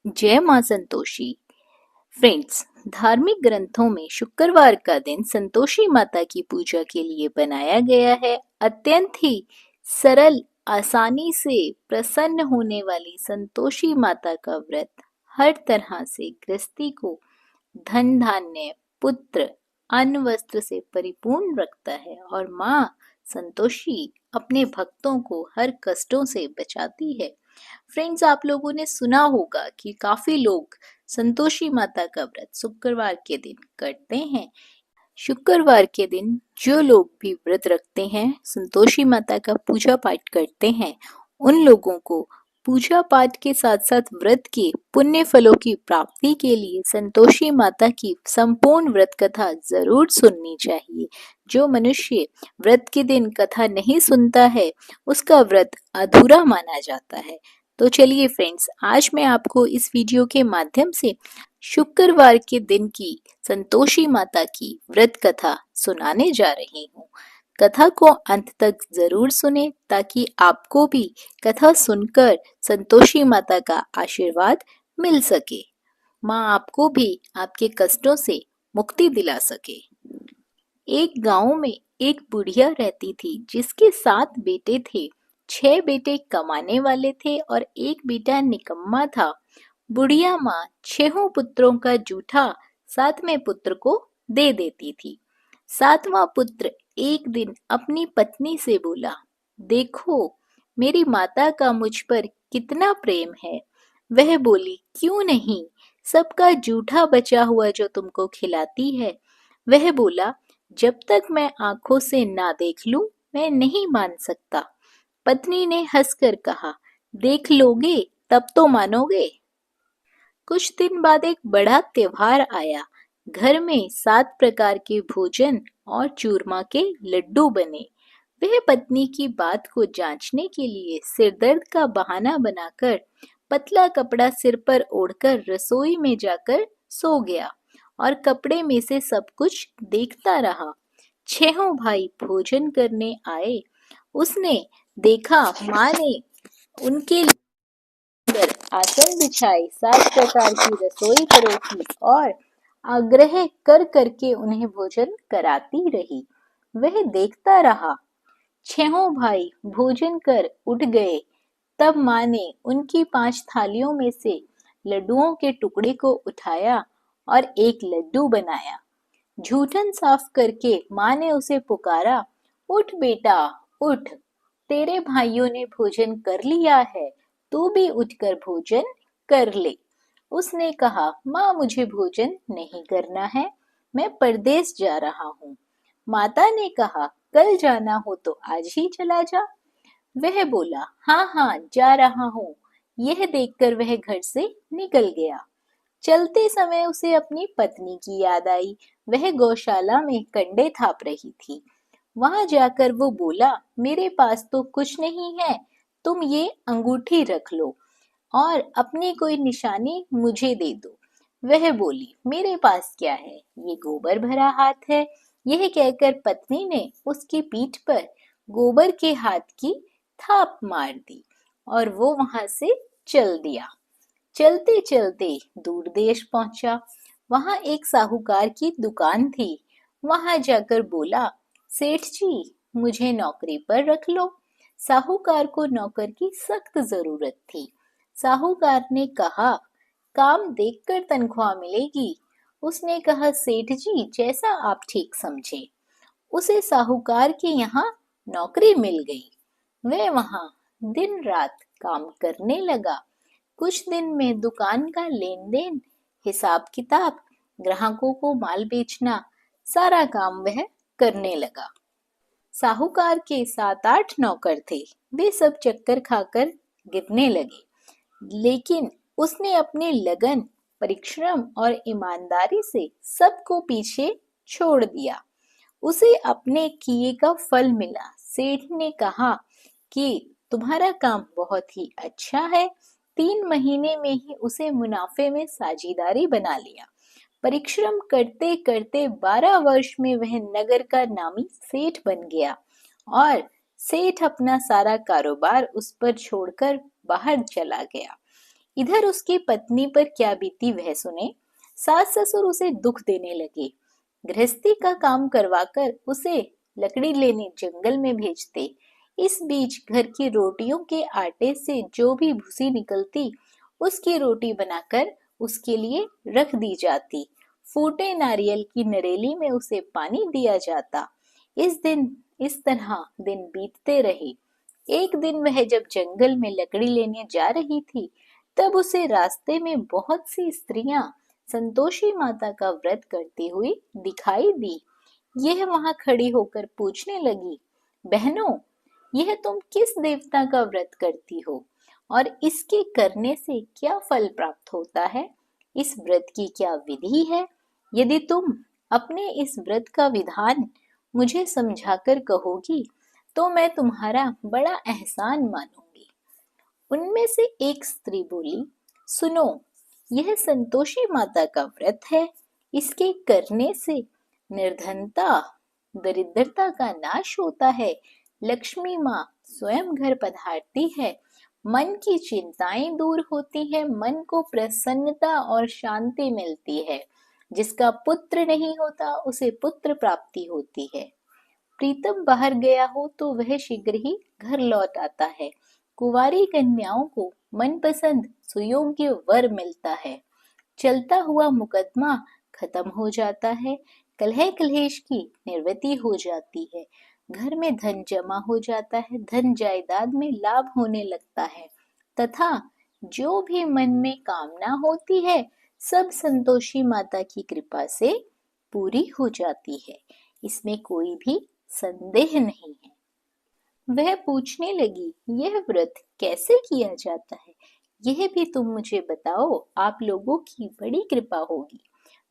जय मां संतोषी। फ्रेंड्स, धार्मिक ग्रंथों में शुक्रवार का दिन संतोषी माता की पूजा के लिए बनाया गया है। अत्यंत ही सरल, आसानी से प्रसन्न होने वाली संतोषी माता का व्रत हर तरह से गृहस्थी को धन धान्य, पुत्र, अन्न वस्त्र से परिपूर्ण रखता है और माँ संतोषी अपने भक्तों को हर कष्टों से बचाती है। फ्रेंड्स, आप लोगों ने सुना होगा कि काफी लोग संतोषी माता का व्रत शुक्रवार के दिन करते हैं। शुक्रवार के दिन जो लोग भी व्रत रखते हैं, संतोषी माता का पूजा पाठ करते हैं, उन लोगों को पूजा पाठ के साथ साथ व्रत के पुण्य फलों की प्राप्ति के लिए संतोषी माता की संपूर्ण व्रत कथा जरूर सुननी चाहिए। जो मनुष्य व्रत के दिन कथा नहीं सुनता है, उसका व्रत अधूरा माना जाता है। तो चलिए फ्रेंड्स, आज मैं आपको इस वीडियो के माध्यम से शुक्रवार के दिन की संतोषी माता की व्रत कथा सुनाने जा रही हूँ। कथा को अंत तक जरूर सुने ताकि आपको भी कथा सुनकर संतोषी माता का आशीर्वाद मिल सके, माँ आपको भी आपके कष्टों से मुक्ति दिला सके। एक गांव में एक बुढ़िया रहती थी जिसके 7 बेटे थे। 6 बेटे कमाने वाले थे और एक बेटा निकम्मा था। बुढ़िया माँ 6 पुत्रों का जूठा 7वें पुत्र को दे देती थी। 7वां पुत्र एक दिन अपनी पत्नी से बोला, देखो मेरी माता का मुझ पर कितना प्रेम है। वह बोली, क्यों नहीं, सबका जूठा बचा हुआ जो तुमको खिलाती है। वह बोला, जब तक मैं आंखों से ना देख लूं, मैं नहीं मान सकता। पत्नी ने हंसकर कहा, देख लोगे तब तो मानोगे। कुछ दिन बाद एक बड़ा त्योहार आया। घर में 7 प्रकार के भोजन और चूरमा के लड्डू बने। वह पत्नी की बात को जांचने के लिए सिरदर्द का बहाना बनाकर पतला कपड़ा सिर पर ओढ़कर रसोई में जाकर सो गया और कपड़े में से सब कुछ देखता रहा। 6 भाई भोजन करने आए। उसने देखा माँ ने उनके पर आसन बिछाए, 7 प्रकार की रसोई परोसी और आग्रह कर करके उन्हें भोजन कराती रही। वह देखता रहा। 6 भाई भोजन कर उठ गए। तब माँ ने उनकी 5 थालियों में से लड्डुओं के टुकड़े को उठाया और एक लड्डू बनाया। जूठन साफ करके माँ ने उसे पुकारा, उठ बेटा उठ, तेरे भाइयों ने भोजन कर लिया है, तू भी उठकर भोजन कर ले। उसने कहा, माँ मुझे भोजन नहीं करना है, मैं परदेस जा रहा हूँ। माता ने कहा, कल जाना हो तो आज ही चला जा। वह बोला, हाँ हाँ जा रहा हूँ। यह देखकर वह घर से निकल गया। चलते समय उसे अपनी पत्नी की याद आई। वह गौशाला में कंडे थाप रही थी। वहां जाकर वो बोला, मेरे पास तो कुछ नहीं है, तुम ये अंगूठी रख लो और अपनी कोई निशानी मुझे दे दो। वह बोली, मेरे पास क्या है, ये गोबर भरा हाथ है। यह कहकर पत्नी ने उसकी पीठ पर गोबर के हाथ की थाप मार दी और वो वहां से चल दिया। चलते चलते दूर देश पहुंचा। वहां एक साहूकार की दुकान थी। वहां जाकर बोला, सेठ जी मुझे नौकरी पर रख लो। साहूकार को नौकर की सख्त जरूरत थी। साहूकार ने कहा, काम देखकर तनख्वाह मिलेगी। उसने कहा, सेठ जी जैसा आप ठीक समझे। उसे साहूकार के यहाँ नौकरी मिल गई। वह वहां दिन रात काम करने लगा। कुछ दिन में दुकान का लेन देन, हिसाब किताब, ग्राहकों को माल बेचना, सारा काम वह करने लगा। साहूकार के 7-8 नौकर थे। वे सब चक्कर खाकर गिरने लगे, लेकिन उसने अपने लगन, परिश्रम और ईमानदारी से सबको पीछे छोड़ दिया। उसे अपने किए का फल मिला। सेठ ने कहा कि तुम्हारा काम बहुत ही अच्छा है। 3 महीने में ही उसे मुनाफे में साझेदारी बना लिया। परिश्रम करते करते 12 वर्ष में वह नगर का नामी सेठ बन गया और सेठ अपना सारा कारोबार उस पर छोड़कर बाहर चला गया। इधर उसकी पत्नी पर क्या बीती वह सुने। सास ससुर उसे दुख देने लगे, गृहस्थी का काम करवाकर उसे लकड़ी लेने जंगल में भेजते। इस बीच घर की रोटियों के आटे से जो भी भूसी निकलती, उसकी रोटी बनाकर उसके लिए रख दी जाती। फूटे नारियल की नरेली में उसे पानी दिया जाता। इस तरह दिन बीतते रहे। एक दिन वह जब जंगल में लकड़ी लेने जा रही थी, तब उसे रास्ते में बहुत सी स्त्रियां संतोषी माता का व्रत करती हुई दिखाई दी। यह वहां खड़ी होकर पूछने लगी, बहनों, यह तुम किस देवता का व्रत करती हो और इसके करने से क्या फल प्राप्त होता है? इस व्रत की क्या विधि है? यदि तुम अपने इस व्रत का विधान मुझे समझाकर कहोगी, तो मैं तुम्हारा बड़ा एहसान मानूंगी। उनमें से एक स्त्री बोली, सुनो, यह संतोषी माता का व्रत है। इसके करने से निर्धनता, दरिद्रता का नाश होता है। लक्ष्मी माँ स्वयं घर पधारती है। मन की चिंताएं दूर होती है, मन को प्रसन्नता और शांति मिलती है। जिसका पुत्र नहीं होता उसे पुत्र प्राप्ति होती है। प्रीतम बाहर गया हो तो वह शीघ्र ही घर लौट आता है। कुंवारी कन्याओं को मनपसंद सुयोग्य वर मिलता है। चलता हुआ मुकदमा खत्म हो जाता है। कलह कलेश की निवृत्ति हो जाती है। घर में धन जमा हो जाता है। धन जायदाद में लाभ होने लगता है तथा जो भी मन में कामना होती है, सब संतोषी माता की कृपा से पूरी हो जाती है। इसमें कोई भी संदेह नहीं है। वह पूछने लगी, यह व्रत कैसे किया जाता है? यह भी तुम मुझे बताओ, आप लोगों की बड़ी कृपा होगी।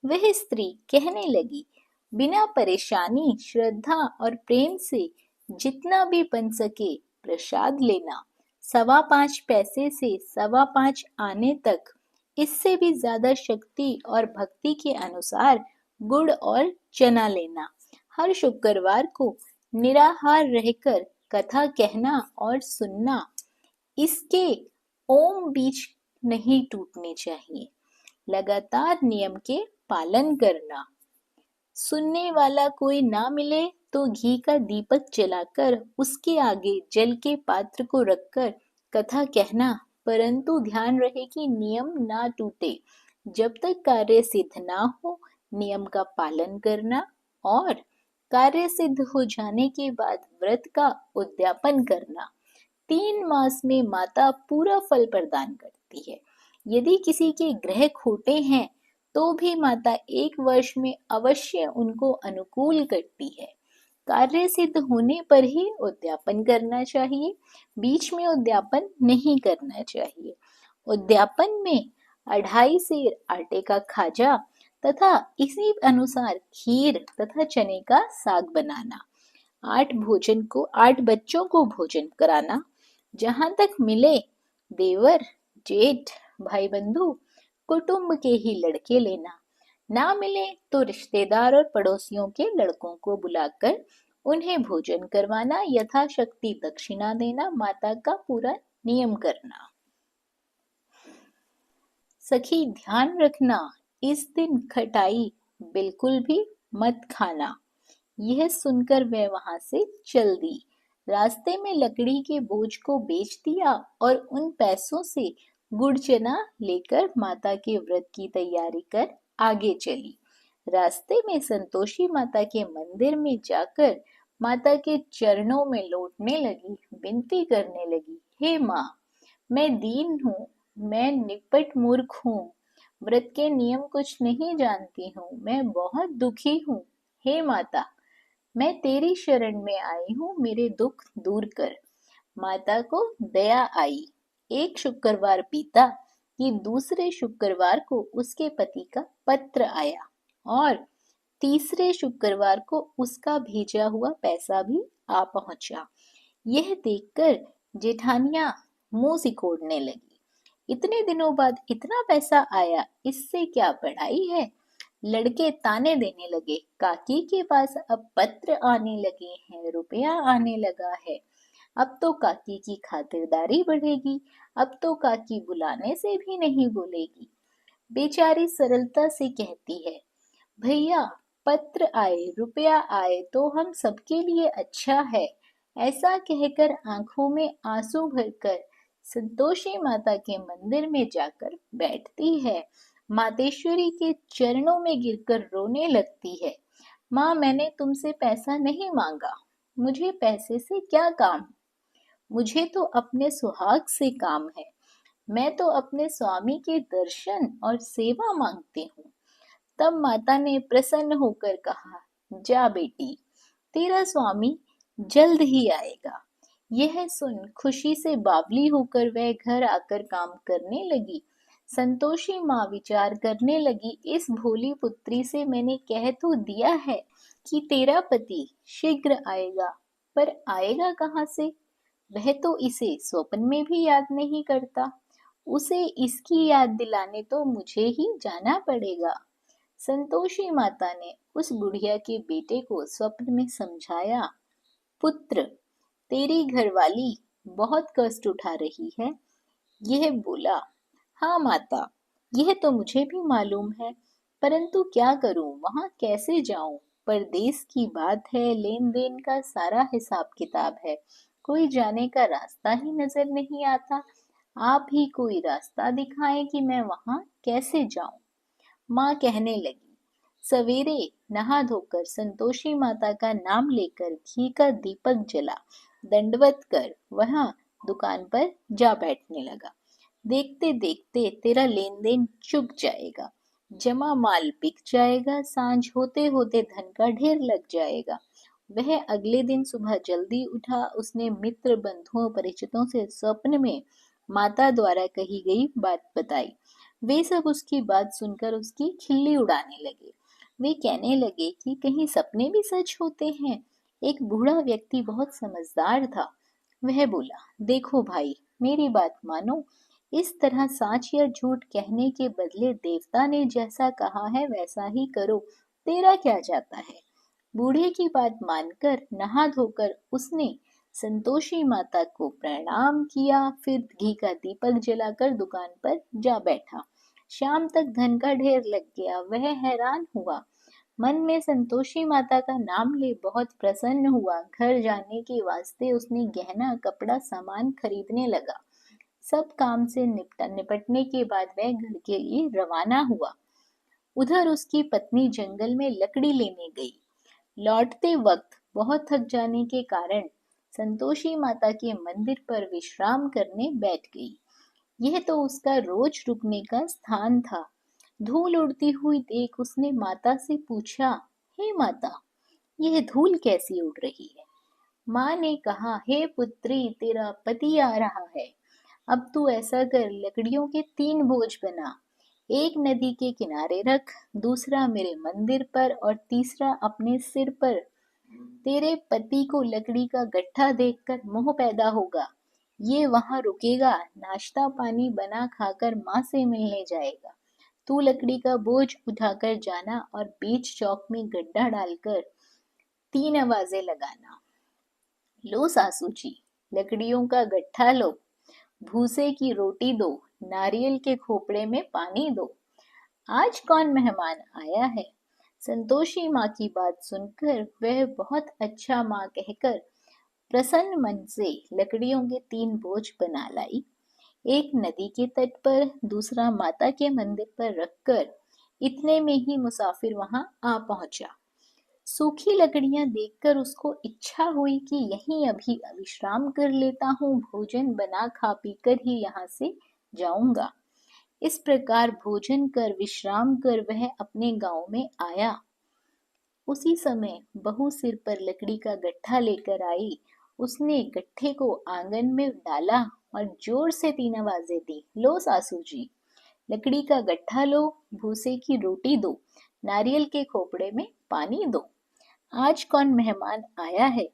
वह स्त्री कहने लगी, बिना परेशानी, श्रद्धा और प्रेम से जितना भी बन सके प्रसाद लेना। 5.25 पैसे से 5.25 आने तक, इससे भी ज्यादा शक्ति और भक्ति के अनुसार गुड़ और चना लेना। हर शुक्रवार को निराहार रहकर कथा कहना और सुनना। इसके ओम बीच नहीं टूटने चाहिए। लगातार नियम के पालन करना। सुनने वाला कोई ना मिले तो घी का दीपक जलाकर उसके आगे जल के पात्र को रखकर कथा कहना, परंतु ध्यान रहे कि नियम ना टूटे। जब तक कार्य सिद्ध ना हो, नियम का पालन करना और कार्य सिद्ध हो जाने के बाद व्रत का उद्यापन करना। 3 मास में माता पूरा फल प्रदान करती है। यदि किसी के ग्रह खोटे हैं तो भी माता 1 वर्ष में अवश्य उनको अनुकूल करती है। कार्य सिद्ध होने पर ही उद्यापन करना चाहिए, बीच में उद्यापन नहीं करना चाहिए। उद्यापन में 2.5 सेर आटे का खाजा तथा इसी अनुसार खीर तथा चने का साग बनाना। 8 बच्चों को भोजन कराना। जहां तक मिले देवर, जेठ, भाई बंधु, कुटुंब के ही लड़के लेना। ना मिले तो रिश्तेदार और पड़ोसियों के लड़कों को बुलाकर उन्हें भोजन करवाना, यथाशक्ति दक्षिणा देना, माता का पूरा नियम करना। सखी ध्यान रखना, इस दिन खटाई बिल्कुल भी मत खाना। यह सुनकर वह वहां से चल दी। रास्ते में लकड़ी के बोझ को बेच दिया और उन पैसों से गुड़ चना लेकर माता के व्रत की तैयारी कर आगे चली। रास्ते में संतोषी माता के मंदिर में जाकर माता के चरणों में लौटने लगी, विनती करने लगी, हे माँ, मैं दीन हूँ, मैं निपट मूर्ख हूँ, व्रत के नियम कुछ नहीं जानती हूँ, मैं बहुत दुखी हूँ। हे माता, मैं तेरी शरण में आई हूँ, मेरे दुख दूर कर। माता को दया आई। एक शुक्रवार बीता कि दूसरे शुक्रवार को उसके पति का पत्र आया और तीसरे शुक्रवार को उसका भेजा हुआ पैसा भी आ पहुंचा। यह देखकर जेठानियां मुंह सिकोड़ने लगी। इतने दिनों बाद इतना पैसा आया, इससे क्या बढ़ाई है? लड़के ताने देने लगे, काकी के पास अब पत्र आने लगे हैं, रुपया आने लगा है। अब तो काकी की खातिरदारी बढ़ेगी, अब तो काकी बुलाने से भी नहीं बोलेगी। बेचारी सरलता से कहती है, भैया पत्र आए रुपया आए तो हम सबके लिए अच्छा है। ऐसा कहकर आंखों में आंसू भरकर संतोषी माता के मंदिर में जाकर बैठती है। मातेश्वरी के चरणों में गिरकर रोने लगती है। माँ, मैंने तुमसे पैसा नहीं मांगा, मुझे पैसे से क्या काम, मुझे तो अपने सुहाग से काम है। मैं तो अपने स्वामी के दर्शन और सेवा मांगती हूँ। तब माता ने प्रसन्न होकर कहा, जा बेटी, तेरा स्वामी जल्द ही आएगा। यह सुन खुशी से बावली होकर वह घर आकर काम करने लगी। संतोषी माँ विचार करने लगी, इस भोली पुत्री से मैंने कह तो दिया है कि तेरा पति शीघ्र आएगा, पर आएगा कहाँ से? वह तो इसे स्वप्न में भी याद नहीं करता। उसे इसकी याद दिलाने तो मुझे ही जाना पड़ेगा। संतोषी माता ने उस बुढ़िया के बेटे को स्वप्न में समझाया, पुत्र, तेरी घरवाली बहुत कष्ट उठा रही है। यह बोला, हाँ माता, यह तो मुझे भी मालूम है, परंतु क्या करूं, वहां कैसे जाऊं? परदेश की बात है, लेन देन का सारा हिसाब किताब है, कोई जाने का रास्ता ही नजर नहीं आता। आप ही कोई रास्ता दिखाएं कि मैं वहां कैसे जाऊं। माँ कहने लगी, सवेरे नहा धोकर संतोषी माता का नाम लेकर घी का दीपक जला दंडवत कर वहां दुकान पर जा बैठने लगा। देखते देखते तेरा लेन देन चुक जाएगा, जमा माल बिक जाएगा, सांझ होते होते धन का ढेर लग जाएगा। वह अगले दिन सुबह जल्दी उठा। उसने मित्र बंधुओं परिचितों से स्वप्न में माता द्वारा कही गई बात बताई। वे सब उसकी बात सुनकर उसकी खिल्ली उड़ाने लगे। वे कहने लगे कि कहीं सपने भी सच होते हैं। एक बूढ़ा व्यक्ति बहुत समझदार था। वह बोला, देखो भाई, मेरी बात मानो, इस तरह साच या झूठ कहने के बदले देवता ने जैसा कहा है वैसा ही करो, तेरा क्या जाता है। बूढ़े की बात मानकर नहा धोकर उसने संतोषी माता को प्रणाम किया, फिर घी का दीपक जलाकर दुकान पर जा बैठा। शाम तक धन का ढेर लग गया। वह हैरान हुआ, मन में संतोषी माता का नाम ले बहुत प्रसन्न हुआ। घर जाने के वास्ते उसने गहना कपड़ा सामान खरीदने लगा। सब काम से निपटने के बाद वह घर के लिए रवाना हुआ। उधर उसकी पत्नी जंगल में लकड़ी लेने गई। लौटते वक्त बहुत थक जाने के कारण संतोषी माता के मंदिर पर विश्राम करने बैठ गई। यह तो उसका रोज रुकने का स्थान था। धूल उड़ती हुई देख उसने माता से पूछा, हे माता, यह धूल कैसी उड़ रही है? माँ ने कहा, हे पुत्री, तेरा पति आ रहा है। अब तू ऐसा कर, लकड़ियों के 3 बोझ बना, एक नदी के किनारे रख, दूसरा मेरे मंदिर पर और तीसरा अपने सिर पर। तेरे पति को लकड़ी का गट्ठा देखकर मोह पैदा होगा। ये वहां रुकेगा, नाश्ता पानी बना खाकर माँ से मिलने जाएगा। तू लकड़ी का बोझ उठाकर जाना और बीच चौक में गड्ढा डालकर 3 आवाजें लगाना। लो सासू जी, लकड़ियों का गट्ठा लो, भूसे की रोटी दो, नारियल के खोपड़े में पानी दो। आज कौन मेहमान आया है? संतोषी माँ की बात सुनकर वह बहुत अच्छा माँ कहकर प्रसन्न मन से लकड़ियों के 3 बोझ बना लाई। एक नदी के तट पर, दूसरा माता के मंदिर पर रखकर इतने में ही मुसाफिर वहां आ पहुंचा। सूखी लकड़ियां देखकर उसको इच्छा हुई कि यहीं अभी विश्राम कर लेता हूँ, भोजन बना खा पी कर ही यहाँ से जाऊंगा। इस प्रकार भोजन कर विश्राम कर वह अपने गांव में आया। उसी समय बहू सिर पर लकड़ी का गट्ठा लेकर आई। उसने गट्ठे को आंगन में डाला और जोर से 3 आवाजें दी, लो सासू जी, लकड़ी का गट्ठा लो, भूसे की रोटी दो, नारियल के खोपड़े में पानी दो। आज कौन मेहमान आया है?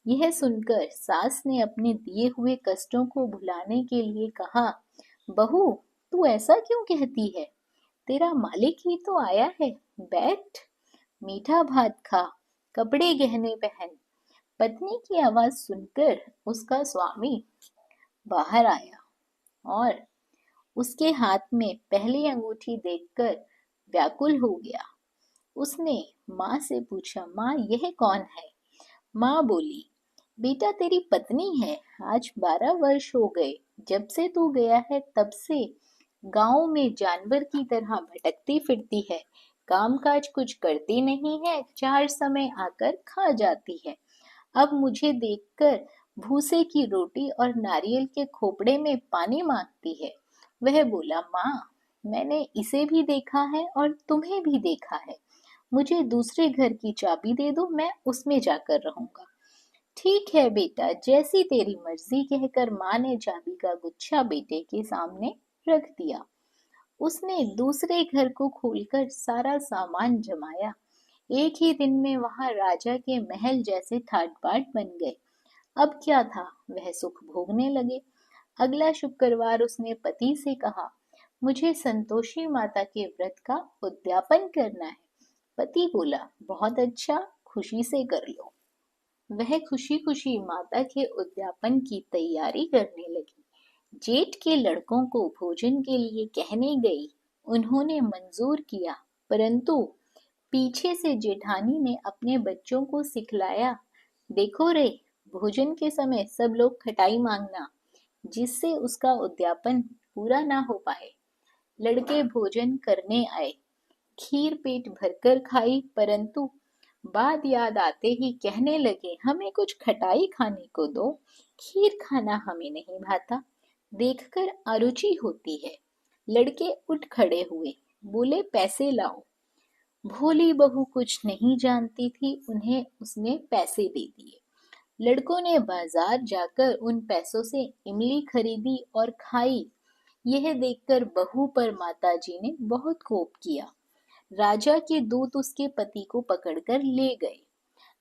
यह सुनकर सास ने अपने दिए हुए कष्टों को भुलाने के लिए कहा, बहू, तू ऐसा क्यों कहती है? तेरा मालिक ही तो आया है, बैठ, मीठा भात खा, कपड़े गहने पहन, पत्नी की आवाज सुनकर उसका स्वामी बाहर आया और उसके हाथ में पहली अंगूठी देखकर व्याकुल हो गया। उसने माँ से पूछा, माँ यह कौन है? माँ बोली, बेटा तेरी पत्नी है। आज 12 वर्ष हो गए जब से तू गया है, तब से गांव में जानवर की तरह भटकती फिरती है। काम काज कुछ करती नहीं है, चार समय आकर खा जाती है। अब मुझे देखकर भूसे की रोटी और नारियल के खोपड़े में पानी मांगती है। वह बोला, माँ मैंने इसे भी देखा है और तुम्हें भी देखा है। मुझे दूसरे घर की चाबी दे दो, मैं उसमें जाकर रहूंगा। ठीक है बेटा, जैसी तेरी मर्जी, कहकर माँ ने चाबी का गुच्छा बेटे के सामने रख दिया। उसने दूसरे घर को खोलकर सारा सामान जमाया। एक ही दिन में वहां राजा के महल जैसे ठाट बाट बन गए। अब क्या था, वह सुख भोगने लगे। अगला शुक्रवार उसने पति से कहा, मुझे संतोषी माता के व्रत का उद्यापन करना है। पति बोला, बहुत अच्छा, खुशी से कर लो। वह खुशी खुशी माता के उद्यापन की तैयारी करने लगी। जेठ के लड़कों को भोजन के लिए कहने गई। उन्होंने मंजूर किया, परंतु पीछे से जेठानी ने अपने बच्चों को सिखलाया, देखो रे, भोजन के समय सब लोग खटाई मांगना, जिससे उसका उद्यापन पूरा ना हो पाए। लड़के भोजन करने आए। खीर पेट भरकर खाई, परंतु बात याद आते ही कहने लगे, हमें कुछ खटाई खाने को दो, खीर खाना हमें नहीं भाता, देखकर अरुचि होती है। लड़के उठ खड़े हुए, बोले, पैसे लाओ। भोली बहू कुछ नहीं जानती थी, उन्हें उसने पैसे दे दिए। लड़कों ने बाजार जाकर उन पैसों से इमली खरीदी और खाई। यह देखकर बहू पर माताजी ने बहुत कोप किया। राजा के दूत उसके पति को पकड़कर ले गए।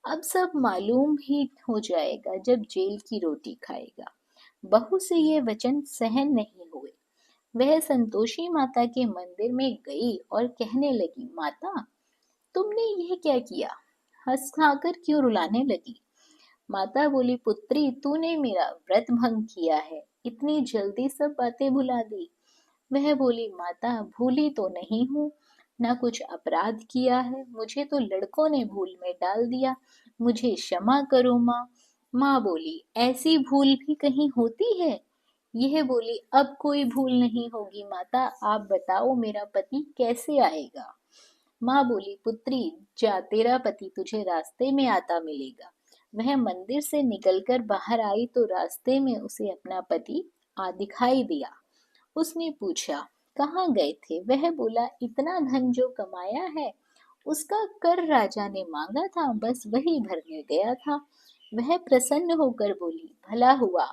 अब सब मालूम ही हो जाएगा जब जेल की रोटी खाएगा। बहू से ये वचन सहन नहीं हुए। वह संतोषी माता के मंदिर में गई और कहने लगी, माता तुमने यह क्या किया? हंस खाकर क्यों रुलाने लगी? माता बोली, पुत्री तूने मेरा व्रत भंग किया है, इतनी जल्दी सब बातें भुला दी। वह बोली, माता भूली तो नहीं हूँ, ना कुछ अपराध किया है, मुझे तो लड़कों ने भूल में डाल दिया, मुझे क्षमा करो माँ। माँ बोली, ऐसी भूल भी कहीं होती है? यह बोली, अब कोई भूल नहीं होगी माता, आप बताओ मेरा पति कैसे आएगा? माँ बोली, पुत्री जा, तेरा पति तुझे रास्ते में आता मिलेगा। वह मंदिर से निकलकर बाहर आई तो रास्ते में उसे अपना पति आ दिखाई दिया। उसने पूछा, कहाँ गए थे? वह बोला, इतना धन जो कमाया है उसका कर राजा ने मांगा था, बस वही भरने गया था। वह प्रसन्न होकर बोली, भला हुआ,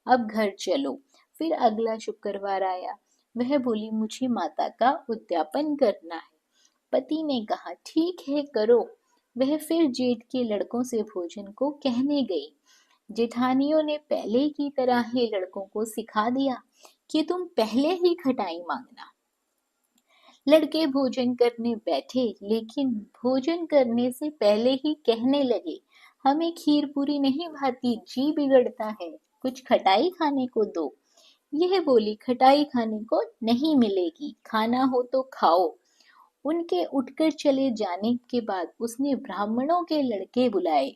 अब घर चलो। फिर अगला शुक्रवार आया। वह बोली, मुझे माता का उद्यापन करना है। पति ने कहा, ठीक है करो। वह फिर जेठ के लड़कों से भोजन को कहने गई। जेठानियों ने पहले की तरह ही लड़कों को सिखा दिया कि तुम पहले ही खटाई मांगना। लड़के भोजन करने बैठे, लेकिन भोजन करने से पहले ही कहने लगे, हमें खीर पूरी नहीं भाती, जी बिगड़ता है, कुछ खटाई खाने को दो। यह बोली, खटाई खाने को नहीं मिलेगी, खाना हो तो खाओ। उनके उठकर चले जाने के बाद उसने ब्राह्मणों के लड़के बुलाए।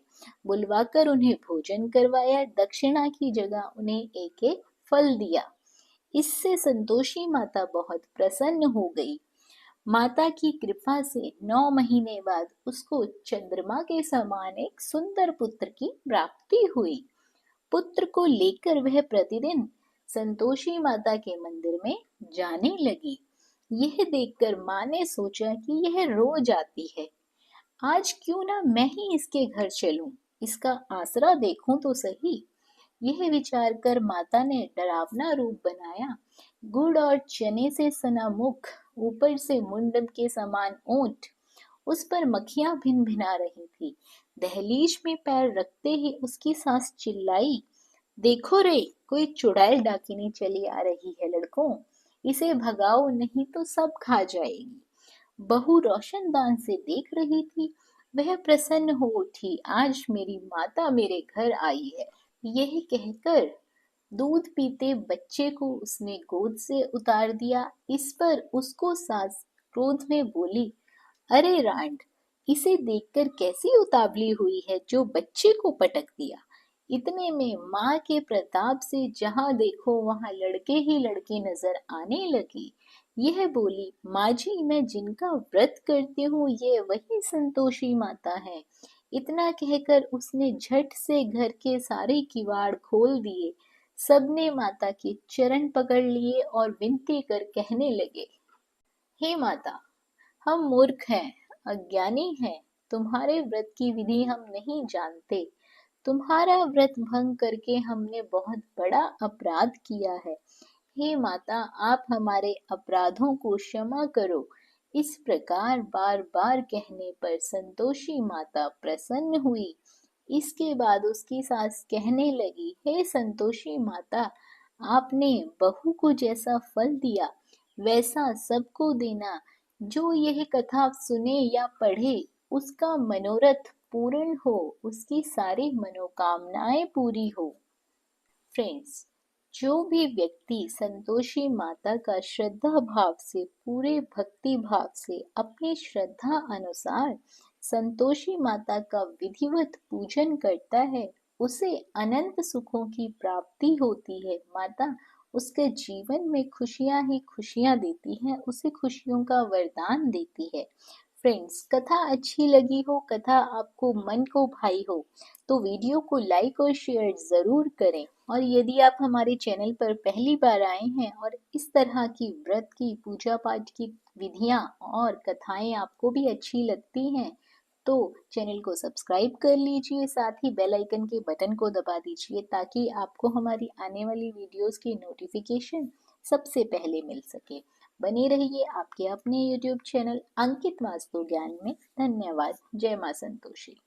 बुलवाकर उन्हें भोजन करवाया, दक्षिणा की जगह उन्हें एक एक फल दिया। इससे संतोषी माता बहुत प्रसन्न हो गई। माता की कृपा से 9 महीने बाद उसको चंद्रमा के समान एक सुंदर पुत्र की प्राप्ति हुई। पुत्र को लेकर वह प्रतिदिन संतोषी माता के मंदिर में जाने लगी। यह देखकर माँ ने सोचा कि यह रोज आती है, आज क्यों ना मैं ही इसके घर चलूं, इसका आसरा देखूं तो सही। यह विचार कर माता ने डरावना रूप बनाया। गुड़ और चने से सना मुख, ऊपर से मुंडन के समान ओंठ, उस पर मक्खियां भिन भिना रही थी। दहलीज में पैर रखते ही उसकी सास चिल्लाई, देखो रे, कोई चुड़ैल डाकिनी चली आ रही है लड़कों, इसे भगाओ नहीं तो सब खा जाएगी। बहू रोशनदान से देख रही थी। वह प्रसन्न हो उठी, आज मेरी माता मेरे घर आई है। यह कहकर दूध पीते बच्चे को उसने गोद से उतार दिया। इस पर उसको सास क्रोध में बोली, अरे रांड, इसे देखकर कैसी उतावली हुई है जो बच्चे को पटक दिया। इतने में माँ के प्रताप से जहाँ देखो वहाँ लड़के ही लड़के नजर आने लगे। यह बोली, माँ जी, मैं जिनका व्रत करती हूँ ये वही संतोषी माता है। इतना कहकर उसने झट से घर के सारे किवाड़ खोल दिए। सबने माता के चरण पकड़ लिए और विनती कर कहने लगे, हे माता, हम मूर्ख हैं, अज्ञानी हैं, तुम्हारे व्रत की विधि हम नहीं जानते। तुम्हारा व्रत भंग करके हमने बहुत बड़ा अपराध किया है। हे माता, आप हमारे अपराधों को क्षमा करो। इस प्रकार बार बार कहने पर संतोषी माता प्रसन्न हुई। इसके बाद उसकी सास कहने लगी, हे संतोषी माता, आपने बहू को जैसा फल दिया वैसा सबको देना। जो यह कथा सुने या पढ़े उसका मनोरथ पूर्ण हो, उसकी सारी मनोकामनाएं पूरी हो। फ्रेंड्स, जो भी व्यक्ति संतोषी माता का श्रद्धा भाव से, पूरे भक्ति भाव से, अपनी श्रद्धा अनुसार संतोषी माता का विधिवत पूजन करता है, उसे अनंत सुखों की प्राप्ति होती है। माता उसके जीवन में खुशियां ही खुशियां देती है, उसे खुशियों का वरदान देती है। फ्रेंड्स, कथा अच्छी लगी हो, कथा आपको मन को भाई हो, तो वीडियो को लाइक और शेयर ज़रूर करें। और यदि आप हमारे चैनल पर पहली बार आए हैं और इस तरह की व्रत की, पूजा पाठ की विधियां और कथाएं आपको भी अच्छी लगती हैं, तो चैनल को सब्सक्राइब कर लीजिए, साथ ही बेल आइकन के बटन को दबा दीजिए ताकि आपको हमारी आने वाली वीडियोस की नोटिफिकेशन सबसे पहले मिल सके। बने रहिए आपके अपने YouTube चैनल अंकित वास्तु ज्ञान में। धन्यवाद। जय मां संतोषी।